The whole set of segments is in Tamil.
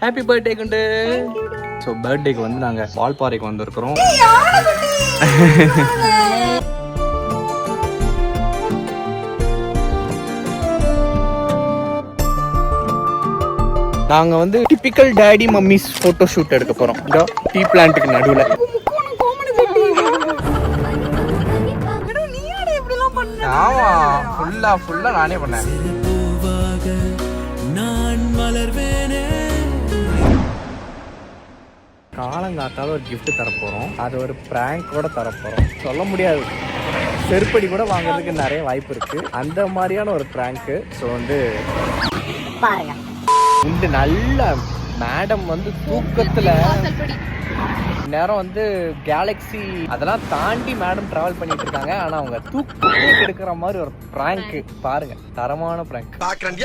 ஹாப்பி பர்த்டே குண்டு. ஸோ பர்த்டேக்கு வந்து நாங்கள் வால்பாறைக்கு வந்திருக்கிறோம். நாங்கள் வந்து typical daddy mummy's photo shoot எடுக்க போகிறோம். இந்த டீ பிளான்ட்டுக்கு நடுவில். ஆமாம், ஃபுல்லாக நானே பண்ணேன். காலங்காத்தால ஒரு கிஃப்ட் தரப்போகிறோம். அது ஒரு ப்ராங்கோட தரப்போகிறோம். சொல்ல முடியாது, செருப்படி கூட வாங்குறதுக்கு நிறைய வாய்ப்பு இருக்கு. அந்த மாதிரியான ஒரு ப்ராங்க்கு. ஸோ வந்து பாருங்க, இந்த நல்ல மேடம் வந்து தூக்கத்துல நேரம் வந்து கேலக்ஸி அதெல்லாம் தாண்டி மேடம் டிராவல் பண்ணிட்டு இருக்காங்க. ஆனா அவங்க தூக்கத்தை எடுக்கிற மாதிரி ஒரு ப்ராங்க் பாருங்க, தரமான ப்ராங்க். ஆக்சிடென்ட்.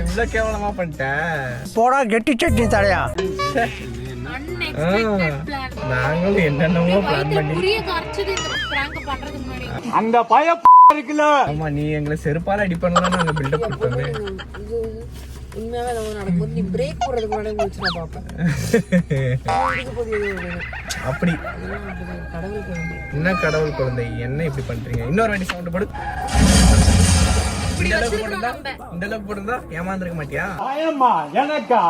இவ்வளவு கேவலமா பண்ணிட்டேன். போடா கெட்டி சட்னி தடையா. நாங்களும் என்னென்னமோ பிளான் பண்ணி அந்த பய இருக்குல்ல. ஆமா, நீ எங்களை செருப்பால அடி பண்ணலாம் நாங்க பில்டப் கொடுத்தோமே. உண்மையாவே நடக்கும்போது நீ பிரேக் போடுறதுக்கு முன்னாடி முடிச்சு நான் பார்ப்பேன். அப்படி என்ன கடவுள் குழந்தை, என்ன இப்படி பண்றீங்க? இன்னொரு வாட்டி சவுண்ட் போடு. இந்த அளவுக்கு போட்டுருந்தா ஏமாந்துருக்க மாட்டியா? எனக்கா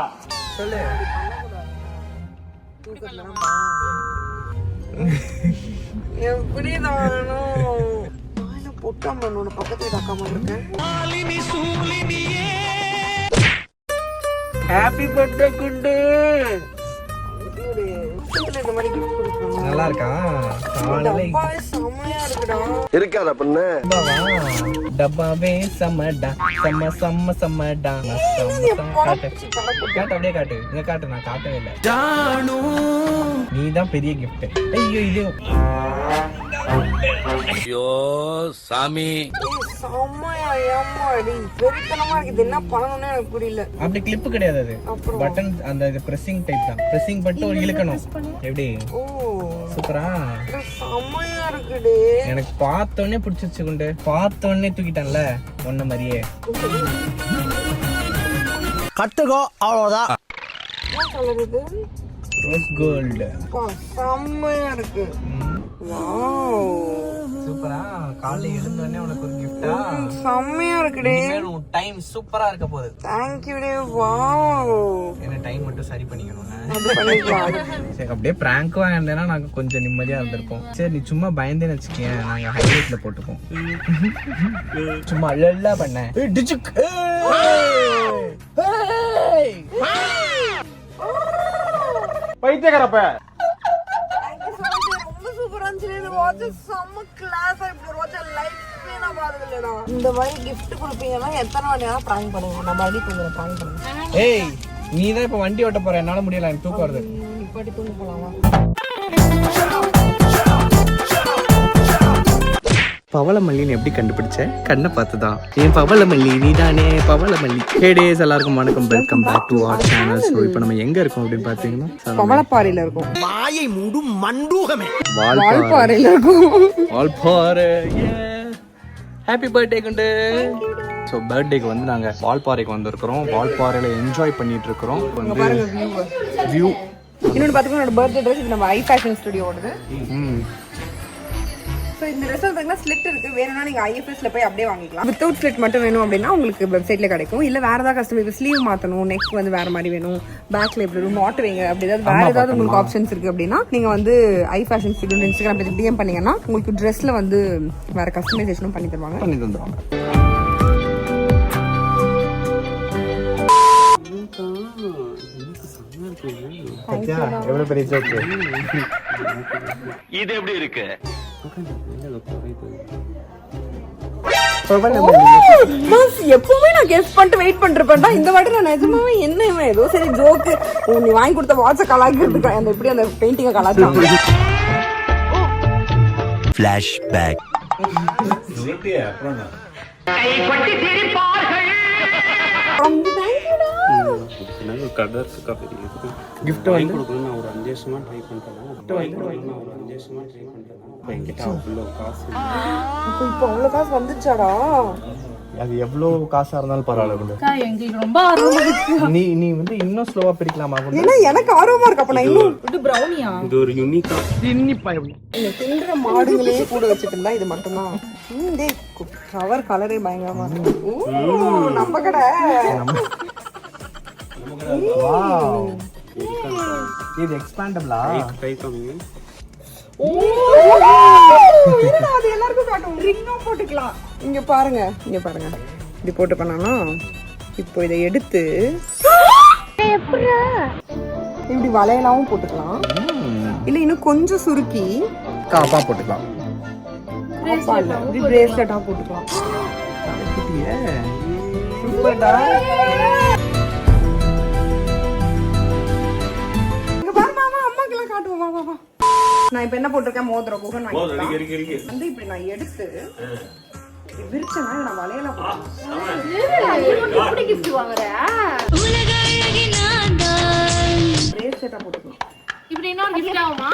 சொல்லு. எப்படி நானும் பொட்டாம என்னோட பக்கத்துல அக்காம இருக்கேன். ஹாப்பி பர்த்டே குண்டு. நல்லா இருக்கா? செம்மையா இருக்குடா. இருக்காத பொண்ணு. டப்பாவே சமடா சம சம சமடா. காட்டு அப்படியே காட்டு. இங்க காட்டு, நான் காட்டவே இல்லை. நீதான் பெரிய கிஃப்ட். ஐயோ இது ஐயோ சாமி, செம்மையா ஏமாடி வெறித்தனமா இருக்குது. என்ன பண்ணணும்னு எனக்கு புரியல. அப்படி கிளிப் கிடையாது, அது பட்டன். அந்த பிரஷிங் டைப் தான். பிரஷிங் பண்ணிட்டு ஒரு இழுக்கணும். எப்படி? ஓ சூப்பரா, செம்மையா இருக்குடே. எனக்கு பார்த்தோன்னே பிடிச்சிருச்சு குண்டு. பார்த்தோன்னே தூக்கிட்டான்ல ஒன்ன மாதிரியே. கத்துக்கோ, அவ்வளவுதான். என்ன கலர் இது? Rose gold. செம்மையா இருக்கு. வாவ், சூப்பரா. காலையில எழுந்தோடனே உனக்கு ஒரு கிஃப்டா. செம்மையா இருக்குடே. டைம் சூப்பரா இருக்க போகுது. Thank you day. வாவ், என்ன டைம் மட்டும் சரி பண்ணிக்கணும். அது பண்ணிக்கலாம். சரி, அப்படியே பிராங்க் வாங்கினா நாங்க கொஞ்சம் நிம்மதியா இருந்திருப்போம். சரி, நீ சும்மா பயந்தேன்னு வச்சுக்கேன், நாங்க ஹைலைட்ல போட்டுப்போம். சும்மா அல்ல பண்ண பைத்தியக்காரப்ப. ரொம்ப சூப்பரா இருந்துச்சு. இந்த வாட்ச் செம்ம கிளாஸா இருக்கு. வாட்ச் லைஃப்ல நான் பார்த்தது இல்லடா. இந்த மாதிரி gift கொடுப்பீங்கன்னா எத்தனை வாட்டி வேணா பிராங்க் பண்ணுங்க. நம்ம அடி கொஞ்சம் பிராங்க் பண்ணுங்க. ஏய், நீ தான் இப்ப வண்டி ஓட்ட போற. என்னால முடியல, எனக்கு தூக்கம் வருது. இப்படி தூங்க போலாமா? பவளமல்லின்னு எப்படி கண்டுபிடிச்ச? கண்ணை பார்த்துதான். என் பவளமல்லி நீதானே பவளமல்லி. ஹே டேஸ், எல்லாருக்கும் வணக்கம். Welcome back to our channel. So இப்போ நம்ம எங்க இருக்கோம் அப்படின்னு பார்த்தீங்கன்னா பவளப்பாறையில இருக்கோம். வாயை மூடும் மண்டூகமே. வால்பாறையில இருக்கோம். வால்பாறை. ஹாப்பி பர்த்டே குண்டு. ஸோ பர்த்டேக்கு வந்து நாங்கள் வால்பாறைக்கு வந்திருக்கிறோம். வால்பாறையில் என்ஜாய் பண்ணிட்டு இருக்கிறோம். வியூ. இன்னொன்று பார்த்துக்கோ, என்னோட பர்த்டே ட்ரெஸ் இது நம்ம ஐ ஃபேஷன் ஸ்டுடியோ ஓடுது. ஸோ இந்த ட்ரெஸ் பார்த்தீங்கன்னா ஸ்லிட் இருக்குது. வேணும்னா நீங்கள் ஐஎஃப்எஸ்ல போய் அப்படியே வாங்கிக்கலாம். வித்தவுட் ஸ்லிட் மட்டும் வேணும் அப்படின்னா உங்களுக்கு வெப்சைட்டில் கிடைக்கும். இல்லை வேறு ஏதாவது கஸ்டமர் ஸ்லீவ் மாற்றணும், நெக் வந்து வேறு மாதிரி வேணும், பேக்கில் எப்படி வரும், நாட் வைங்க, அப்படி ஏதாவது வேறு ஏதாவது உங்களுக்கு ஆப்ஷன்ஸ் இருக்குது அப்படின்னா நீங்கள் வந்து I fashion studio Instagram page DM பண்ணிங்கன்னா உங்களுக்கு ட்ரெஸ்ஸில் வந்து வேறு கஸ்டமைசேஷனும் பண்ணி தருவாங்க. எவ்வளவு பெரிய ஜோக். இது எப்படி இருக்கு? எப்பவுமே நான் கெஸ் பண்ணிட்டு வெயிட் பண்ணிருப்பேன்டா. இந்த வாட்டி நான் நிஜமாவே என்ன ஏதோ சரி ஜோக்கு நீ வாங்கி கொடுத்த வாட்ச கலாக்கிறதுக்கு அந்த எப்படி அந்த பெயிண்டிங்கை கலாச்சாரம். Flashback. கிஃப்ட் வந்து ஒரு 5 வருஷமா ட்ரை என்கிட்ட அவ்வளோ காசு அப்போ இப்போ அவ்வளவு காசு வந்துச்சாடா? அது எவ்வளவு காசா இருந்தாலும் பரவாயில்ல குண்டு. எங்களுக்கு ரொம்ப ஆர்வமா இருக்கு. நீ வந்து இன்னும் ஸ்லோவா பிரிக்கலாமா குண்டு? ஏன்னா எனக்கு ஆர்வமா இருக்கு. அப்ப நான் இன்னும் இது பிரவுனியா? இது ஒரு யூனிக்கா இந்த தின்ற மாடுகளையே கூட வச்சுட்டு இருந்தா இது மட்டும்தான். டேய் கவர் கலரே பயங்கரமா இருக்கு. ஓ நம்ம கடை. வாவ். இது எக்ஸ்பாண்டபிளா? ட்ரை பண்ணுங்க. ஓ அது எல்லாருக்கும் காட்டும். ரிங்கும் போட்டுக்கலாம். இங்க பாருங்க இப்படி போட்டு பண்ணானா இப்போ இதை எடுத்து இப்படி வளையலாவும் போட்டுக்கலாம். இல்ல இன்னும் கொஞ்சம் சுருக்கி காப்பா போட்டுக்கலாம். இப்படி பிரேஸ்லெட்டா போட்டுக்கலாம். சூப்பர்டா. இங்க பாரு மாமா, அம்மாக்கெல்லாம் காட்டுவோம். வா வா வா. நான் இப்ப என்ன போட்டிருக்கேன்? மோதிரம் குகன் வாங்கிக்கலாம். வந்து இப்படி நான் எடுத்து விரிச்சனா நான் வளையல எப்படி gift வாங்குற? பிரேஸ்லெட்டா போட்டுக்கலாம். இப்படி இன்னொரு gift ஆகுமா?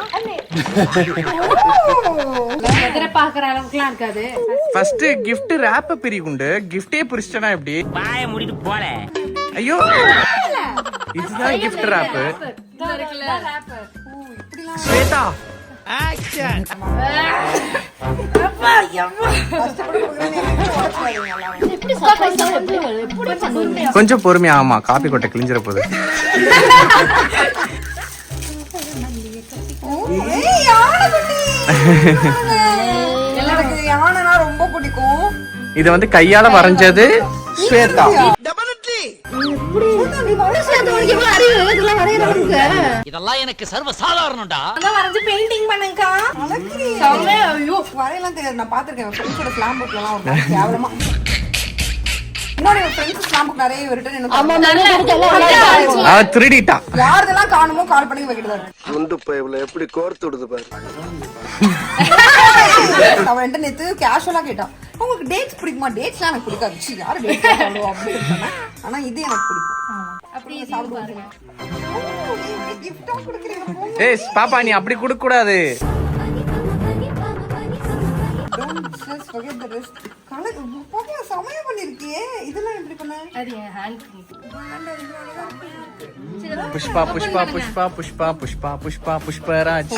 எதிர பாக்குற அளவுக்குலாம் இருக்காது. ஃபர்ஸ்ட் gift wrap பிரி குண்டு. gift-ஏ பிரிச்சனா எப்படி? வாயை மூடிட்டு போல. ஐயோ. இதுதான் gift wrap. இந்த இருக்குல்ல ராப்பர். ஸ்வேதா. ஆக்ஷன். கொஞ்சம் பொறுமையா. ஆமா, காப்பி கொட்டை கிழிஞ்சிர போகுது. எனக்கு யானைனா ரொம்ப பிடிக்கும். இது வந்து கையால வரைஞ்சது ஸ்வேதா. இதெல்லாம் எனக்கு சர்வ சாதாரணம்டா. அதான் வரைஞ்சு பெயிண்டிங் பண்ணுங்கக்கா. ஐயோ வரையெல்லாம் தெரியாது. நான் பாத்திருக்கேன் ஃப்ரெண்ட்ஸோட ஸ்லாம் புக்லாம் ஒரு மாதிரி கேவலமா. இன்னொரு ஃப்ரெண்ட்ஸ் ஸ்லாம் புக் நிறைய ரிட்டர்ன் அவ திருடிட்டா. யாரெல்லாம் காணுமோ கால் பண்ணி வைக்கிறது. குண்டு பைப்ல எப்படி கோர்த்து விடுது பாரு. அவன் நேத்து கேஷுவலா கேட்டான், உங்களுக்கு டேட்ஸ் பிடிக்குமா? டேட்ஸ்லாம் எனக்கு பிடிக்காது. சி யாரு டேட்ஸ் சாப்பிடுவோம் அப்படின்னு சொன்னேன். ஆனா இது எனக்கு பிடிக்கும். அப்படி சாப்பிடுவாங்க. கிஃப்டா கொடுக்குறீங்க. ஏய் பாப்பா, நீ அப்படி கொடுக்க கூடாது. Don't just forget the rest. Colour பாப்பா சமய பண்ணிருக்கியே. இதெல்லாம் எப்படி பண்ண? அது என் hand. Pushpa Pushpa Pushpa Pushpa Pushpa Pushpa Pushparaj.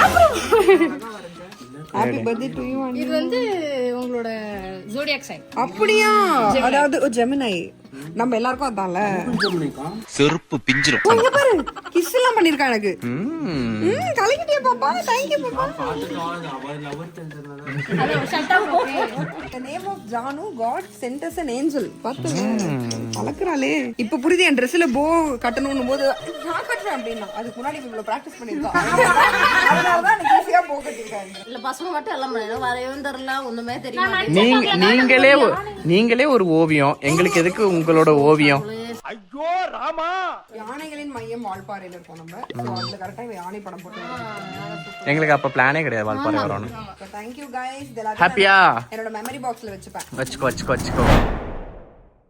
Happy birthday to you. இது வந்து உங்களோட ஜோடியாக் சைன். அப்படியா? அதாவது ஜெமினை. நம்ம எல்லாருக்கும் அதான்ல. செருப்பு பிஞ்சிரும். இங்க பாரு கிஸ் எல்லாம் பண்ணிருக்கா எனக்கு. கலக்கிட்டே பாப்பா. थैंक यू பாப்பா. The name of Janu, God sent us an angel. பாத்துங்க கலக்குறாளே. இப்ப புரியுது என் Dressல போ கட்டணும்னு போது நான் கட்டறேன் அப்படினா அதுக்கு முன்னாடி இவ்வளவு பிராக்டீஸ் பண்ணிருக்கா. அதனால தான் எனக்கு ஈஸியா போ கட்டிருக்காங்க. இல்ல பசங்க மட்டும் எல்லாம் பண்ணணும். வரையவும் தெரியல, ஒண்ணுமே தெரியல. நீங்களே ஒரு ஓவியம். எங்களுக்கு எதுக்கு உங்களோட ஓவியம்? ஐயோ ராமா. யானைகளின் மையம் வால்பாறையில இருக்கோம் நம்ம. சோ அதுல கரெக்ட்டா யானை படம் போட்டுருக்கோம். எங்களுக்கு அப்ப பிளானே கிடையாது வால்பாறை வரணும். Thank you guys. ஹாப்பியா? என்னோட மெமரி பாக்ஸ்ல வச்சுப்பேன். வச்சுக்கோ.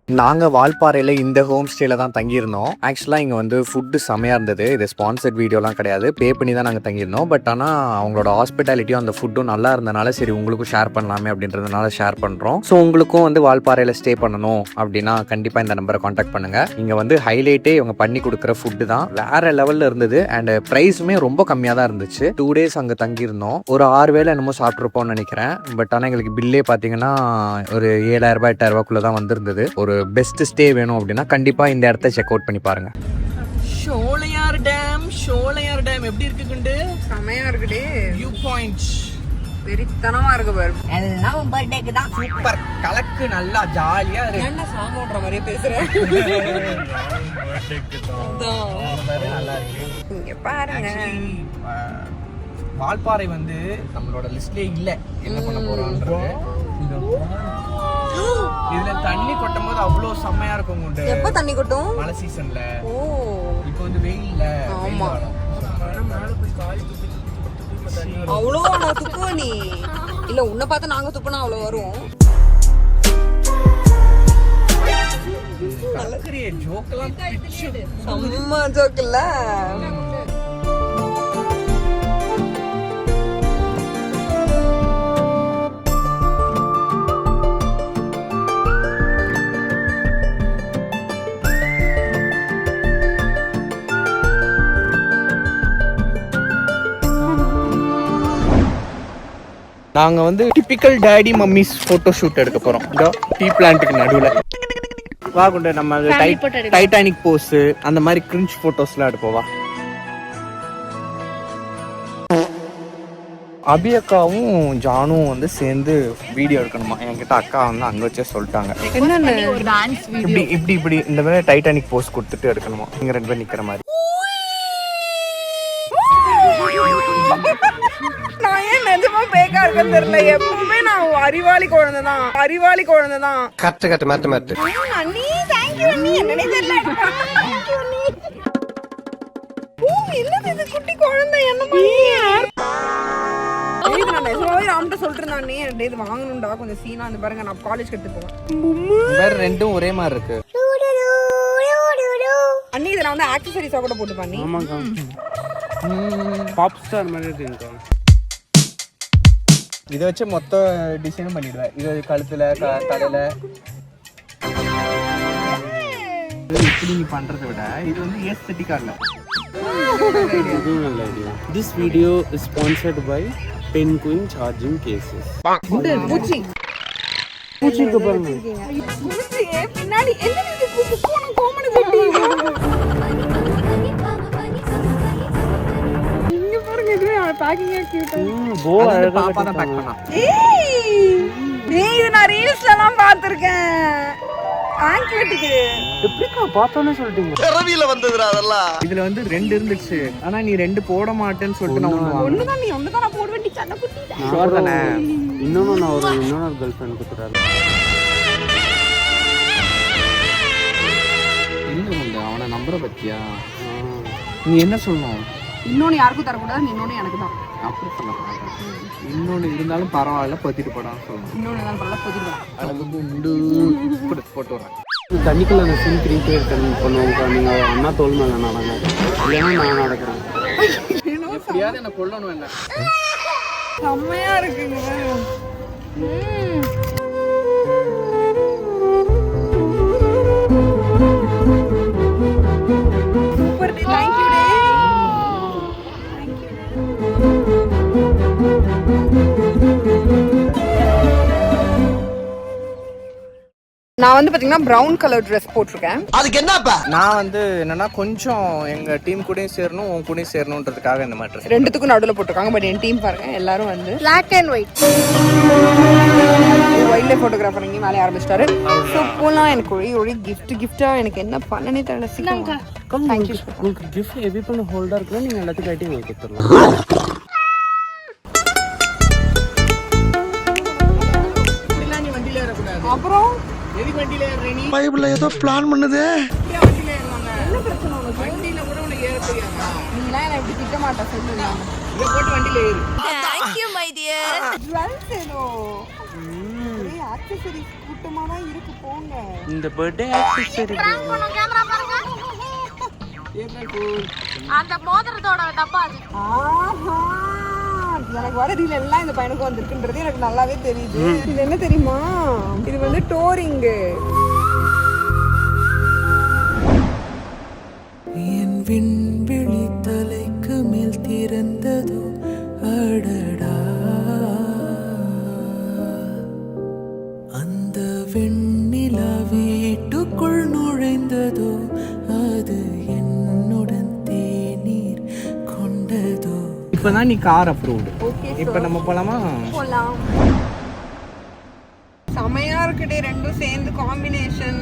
நாங்கள் வால்பாறையில் இந்த ஹோம் ஸ்டேல தான் தங்கியிருந்தோம். ஆக்சுவலாக இங்கே வந்து ஃபுட்டு செமையாக இருந்தது. இது ஸ்பான்சர்ட் வீடியோலாம் கிடையாது, பே பண்ணி தான் நாங்கள் தங்கியிருந்தோம். பட் ஆனால் அவங்களோட ஹாஸ்பிட்டாலிட்டியும் அந்த ஃபுட்டும் நல்லா இருந்தனால சரி உங்களுக்கும் ஷேர் பண்ணலாமே அப்படின்றதுனால ஷேர் பண்ணுறோம். ஸோ உங்களுக்கும் வந்து வால்பாறையில் ஸ்டே பண்ணணும் அப்படின்னா கண்டிப்பாக இந்த நம்பரை காண்டாக்ட் பண்ணுங்கள். இங்கே வந்து ஹைலைட்டே இவங்க பண்ணி கொடுக்குற ஃபுட்டு தான் வேறு லெவலில் இருந்தது. அண்ட் ப்ரைஸுமே ரொம்ப கம்மியாக தான் இருந்துச்சு. 2 days அங்கே தங்கியிருந்தோம். ஒரு 6 வேளை என்னமோ சாப்பிட்ருப்போம்னு நினைக்கிறேன். பட் ஆனால் எங்களுக்கு பில்லே பார்த்தீங்கன்னா ஒரு 7,000 8,000 தான் வந்திருந்தது. ஒரு பெஸ்ட் ஸ்டே வேணும் அப்படின்னா கண்டிப்பா இந்த இடத்த செக் அவுட் பண்ணி பாருங்க. ஷோலையார் டேம் எப்படி இருக்குண்டு? செமையா இருக்குடே. வியூ பாயிண்ட்ஸ் வெறித்தனமா இருக்கு பாரு. எல்லாம் பர்த்டேக்கு தான். சூப்பர் கலக்கு நல்லா ஜாலியா இருக்கு. என்ன சாமோன்ற மாதிரியே பேசுறேன். நல்லா இருக்கு. இங்க பாருங்க. வால்பாறை வந்து நம்மளோட லிஸ்ட்லயே இல்ல. என்ன பண்ண போறோம்ன்றது. இதுல தண்ணி கொட்டும் போது அவ்வளவு செம்மையா இருக்கும். எப்ப தண்ணி கொட்டும்? மழை சீசன்ல. ஓ இப்போ வந்து வெயில்ல. ஆமா. அவ்வளோ நான் துக்குவ நீ. இல்ல உன்னை பார்த்து நாங்க துப்புனா அவ்வளவு வரும். செம்ம ஜோக் இல்ல. நாங்க வந்து typical daddy mummy's photo shoot எடுக்க போறோம். இதோ டீ பிளான்ட்டுக்கு நடுவுல வா கொண்டு நம்ம டைட்டானிக் போஸ் அந்த மாதிரி கிரிஞ்ச் போட்டோஸ்லாம் எடுப்போம் வா. அபி அக்காவும் ஜானும் வந்து சேர்ந்து வீடியோ எடுக்கணுமா. என்கிட்ட அக்கா வந்து அங்க வச்சே சொல்லிட்டாங்க. இப்படி இப்படி இப்படி இந்த மாதிரி டைட்டானிக் போஸ் கொடுத்துட்டு எடுக்கணுமா. நீங்க 2 பேர் நிக்கிற மாதிரி. நான் ஏன் நிஜமா பேக்கா இருக்கேன்னு தெரியல. எப்பவுமே நான் அறிவாளி குழந்தைதான். கட்டு மாட்டு அண்ணி தேங்க்யூ அண்ணி. என்னன்னே தெரியல. என்னது இது குட்டி குழந்தை என்ன மாதிரி. நான் நிஜமாவே ராம்கிட்ட சொல்லிட்டு இருந்தேன் அண்ணி இது வாங்கணும்டா கொஞ்சம் சீனா இந்த பாருங்க நான் காலேஜ் எடுத்து போவேன். வேற ரெண்டும் ஒரே மாதிரி இருக்கு அண்ணி இதை நான் வந்து ஆக்சசரிஸா கூட போட்டு பண்ணி. ஆமாக்கா பாப் ஸ்டார் மாதிரி இருக்குங்கக்கா. இதை வச்சு மொத்த டிசைனும் பண்ணிடுவேன். இது கழுத்துல தலையில இப்படி நீ பண்றதை விட இது வந்து ஏஸ்தட்டிக்கா இல்ல. இதுவும் நல்ல idea. This video is sponsored by Penguin charging cases. பூச்சிக்கு பாருங்க. பின்னாடி என்ன இது கோமணி கட்டி. இங்க பாருங்க இது பேக்கிங்கா கியூட்டா. போ அழகா பாப்பா தான் பேக் பண்ணா. ஏய் இது நான் ரீல்ஸ்ல எல்லாம் பாத்துர்க்கேன். ஆங்கிலட்டுக்கு எப்படிக்கா பார்த்தோன்னே சொல்லிட்டீங்க. பிறவியில வந்ததுடா அதெல்லாம். இதுல வந்து 2 இருந்துச்சு. ஆனா நீ 2 போட மாட்டேன்னு சொல்லிட்டு நான் ஒண்ணுதான் நீ ஒண்ணுதான் நான் போட வேண்டிய சண்டை குட்டிடா. இன்னொன்னு நான் இன்னொரு கேர்ள் ஃப்ரெண்ட் கொடுத்துறாரு. இல்ல அவனை நம்பரை பத்தியா நீ என்ன சொல்லணும். இன்னொன்னு யாருக்கும் தரக்கூடாது. இன்னொன்னு எனக்கு தான். அப்படி சொல்லக்கூடாது. இன்னொன்னு இருந்தாலும் பரவாயில்ல பத்திட்டு போடான்னு சொல்லணும். இன்னொன்னு தான் பரவாயில்ல பத்திட்டு போட்டு வரேன். தண்ணிக்குள்ள அந்த சிம் கிரியேட் பண்ணுவாங்க. நீங்க அண்ணா தோல் மேல நடங்க இல்லைன்னா நான் நடக்கிறேன். எப்படியாவது என்ன கொல்லணும் என்ன. செம்மையா இருக்குங்க. சூப்பர் டி. தேங்க் யூ டி. நான் வந்து பாத்தீங்கன்னா பிரவுன் கலர் ட்ரெஸ் போட்டிருக்கேன். அதுக்கு என்னப்பா? நான் வந்து என்னன்னா கொஞ்சம் எங்க டீம் கூடயும் சேரணும் உன் கூடயும் சேரணும்ன்றதுக்காக இந்த மாதிரி ரெண்டுத்துக்கும் நடுவுல போட்டிருக்காங்க. பட் என் டீம் பாருங்க எல்லாரும் வந்து Black and white. Wild life photographer இங்கே மேலே ஆரம்பிச்சிட்டாரு. ஸோ போலாம். எனக்கு ஒரு கிஃப்டா எனக்கு என்ன பண்ணனே தெரியல. தேங்க்யூ. உங்களுக்கு கிஃப்ட் எவி பண்ண ஹோல்டா இருக்குன்னா நீங்க எல்லாத்துக்கும் ஐட்டி உங்களுக்கு கொடுத்துடலாம். அப்புறம் பைபிள்ல ஏதோ பிளான் பண்ணுது. என்ன பிரச்சனை உனக்கு? வண்டியில கூட உனக்கு ஏற தெரியாதா? நீலாம் என்ன இப்படி திட்ட மாட்டா சொல்லுங்க. இத போட்டு வண்டியில ஏறு. Thank you my dear. Jewels ஏதோ ஒரே ஆக்சசரிஸ் கூட்டமா தான் இருக்கு போங்க. இந்த பர்த்டே ஆக்சஸரி கேமரா பாருங்க. அந்த மோதிரத்தோட டப்பா அது. ஆஹா எனக்கு வர ரீல் எல்லாம் இந்த பையனுக்கு வந்திருக்குன்றது எனக்கு நல்லாவே தெரியுது. இது என்ன தெரியுமா? இது வந்து டோரிங். என் விண்வெளி தலைக்கு மேல் திறந்ததோ அடடா, அந்த வெண்ணிலா வீட்டுக்குள் நுழைந்ததோ அது என்னுடன் தேநீர் கொண்டதோ. இப்பதான் நீ கார் அப்ரூவ்டு. இப்ப நம்ம போலாமா? போலாம். செமையா இருக்குடே ரெண்டும் சேர்ந்து காம்பினேஷன்.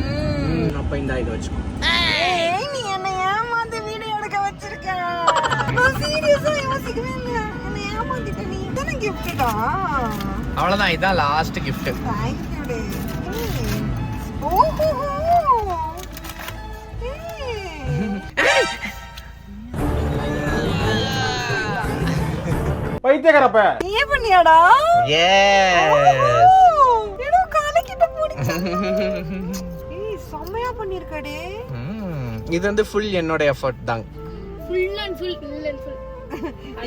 அப்ப இந்த இதை வச்சுக்கோ. ஏய் நீ என்ன ஏமாந்து வீடியோ எடுக்க வச்சிருக்க. நான் சீரியஸா யோசிக்கவே இல்ல. என்ன ஏமாத்திட்ட நீ. இதான கிஃப்ட்டா? அவ்வளவுதான். இதான் லாஸ்ட் கிஃப்ட். தேங்க் யூ டே. ஓஹோ. பைத்தியக்காரப்ப. நீயே பண்ணியாடா? எஸ் ஏடோ காலக்கிட்ட போடிச்சு. ஏய் செமையா பண்ணிருக்கடே. இது வந்து ஃபுல் என்னோட எஃபர்ட் தான். Full and full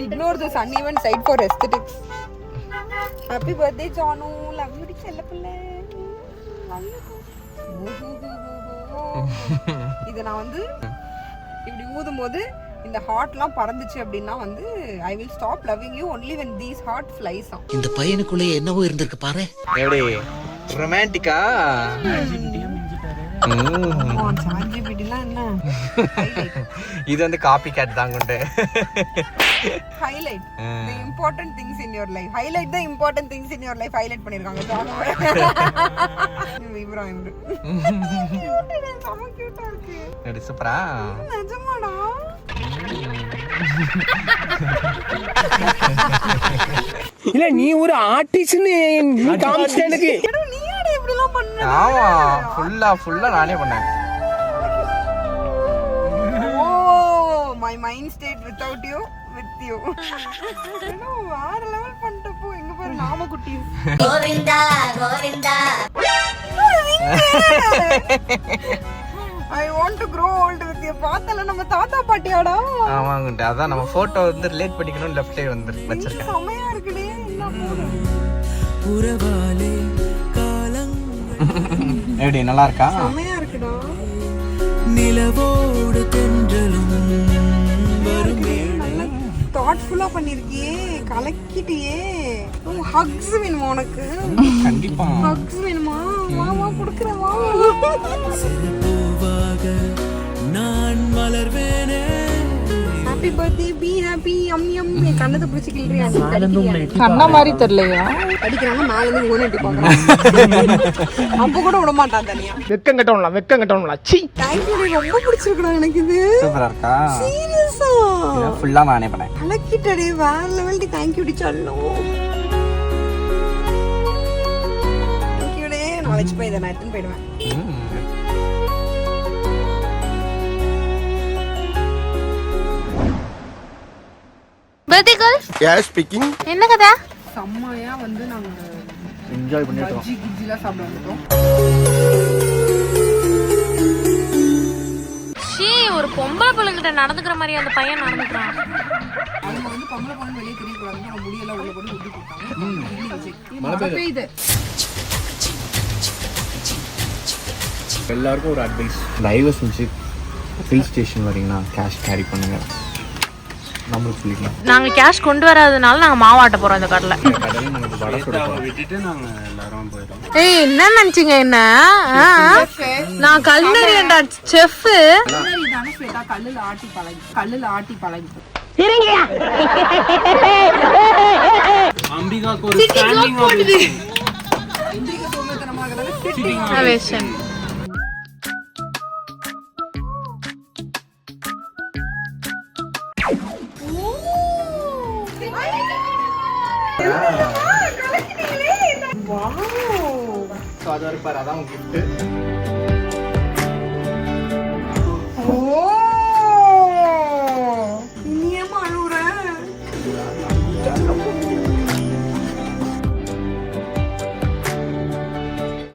Ignore this uneven side for aesthetics. Happy birthday Janu. Love you செல்லப்பிள்ளை. இத நான் வந்து இப்படி ஊதும்போது இந்த ஹார்ட்லாம் பறந்துச்சு அப்படின்னா வந்து I will stop loving you only when these heart flies on. இந்த பையனுக்குள்ளே என்னவோ இருந்திருக்கு பாரு. எப்படி ரொமான்டிக்கா? சாஞ்சிபிடிலாம் என்ன? இது வந்து காப்பி கேட் தான் கொண்டு. Highlight the important things in your life. Highlight the important things in your life. Highlight பண்ணிருக்காங்க ஜானு. இப்ராஹிம். செம கியூட்டா இருக்கு. இது சூப்பரா? நிஜமாடா? இல்ல நீ ஒரு ஆர்டிஸ்ட்னு நீ காமிச்ச எனக்கு. ஏடோ நீ யாரே இப்படி எல்லாம் பண்ண? ஆமா ஃபுல்லா நானே பண்ணேன். Oh, my mind stayed without you with you. ஏடோ வேற லெவல் பண்ணிட்டப்போ எங்க பாரு நாம குட்டி. Govinda Govinda. I want to grow old with you. பார்த்தல நம்ம தாத்தா பாட்டியாடா. ஆமாங்க அதான் நம்ம போட்டோ வந்து ரிலேட் பண்ணிக்கணும் லெஃப்ட் சைடு வந்து வச்சிருக்கேன். செமையா இருக்குடே. என்ன போடு. உறவாலே காலங்கள் எப்படி நல்லா இருக்கா? செமையா இருக்குடா. நிலவோடு தென்றலும் வருமே. நல்ல தாட்ஃபுல்லா பண்ணிருக்கியே. கலக்கிட்டியே. ஓ ஹக்ஸ் வேணுமா உனக்கு? கண்டிப்பா. ஹக்ஸ் வேணுமா? வா வா குடுக்குறேன் வா. சிறு பூவாக நான் மலர்வேனே. ஹாப்பி பர்த்டே பி ஹாப்பி யம் யம். என் கண்ணத்தை பிடிச்சி கிள்றியா? கண்ணா மாதிரி தெரியலையா? அடிக்கிறாங்க மேல இருந்து ஓனட்டி பாக்குறான். அப்ப கூட விட மாட்டான் தனியா. வெக்கம் கட்டணும்ல சீ. Thank you. ரொம்ப பிடிச்சிருக்குடா எனக்கு இது. சூப்பரா இருக்கா? சீரியஸா? ஃபுல்லா நானே பண்ணேன். கலக்கிட்டடே வேற லெவல் டி. தேங்க் யூ டி சல்லோ. தேங்க் யூ டே. நாளைக்கு போய் இதை நான் எடுத்துன்னு போயிடுவேன். பர்த்டே கேர்ள் யார் ஸ்பீக்கிங்? என்ன கதை? செம்மையா வந்து நாங்க என்ஜாய் பண்ணிட்டோம். பஜ்ஜி கிஜ்ஜிலாம் சாப்பிட வந்துட்டோம். ஷீ ஒரு பொம்பளை பிள்ளைகிட்ட நடந்துக்கிற மாதிரி அந்த பையன் நடந்துக்கிறான். அவங்க வந்து பொம்பளை பொண்ணு வெளியே தெரியக்கூடாதுன்னு அவங்க முடியெல்லாம் உள்ள போட்டு ஊட்டி கொடுத்தாங்க. மழை பெய்யுது. எல்லாருக்கும் ஒரு அட்வைஸ், தயவு செஞ்சு ஹில் ஸ்டேஷன் வரீங்கன்னா கேஷ் கேரி பண்ணுங்க. நம்மளுக்கு சொல்லிக்கலாம். நாங்க கேஷ் கொண்டு வராதனால நாங்க மாவாட்ட போறோம் இந்த கடையில. கடையில் நமக்கு வடை சுட போறோம். விட்டுட்டு நாங்க எல்லாரும் போயிடும். ஏய் என்ன நினைச்சீங்க என்ன? நான் கல்னரியன்டா செஃப். இதான ஸ்வேதா கல்லுல ஆட்டி பழகி. அம்பிகாக்கு ஒரு ஸ்டாண்டிங் ஓவேஷன். இந்திரிக்க சோம்பேத்தனமாகறதால அவேஷன். ஸோ அது ஒரு பாரு, அதான் கிஃப்ட்.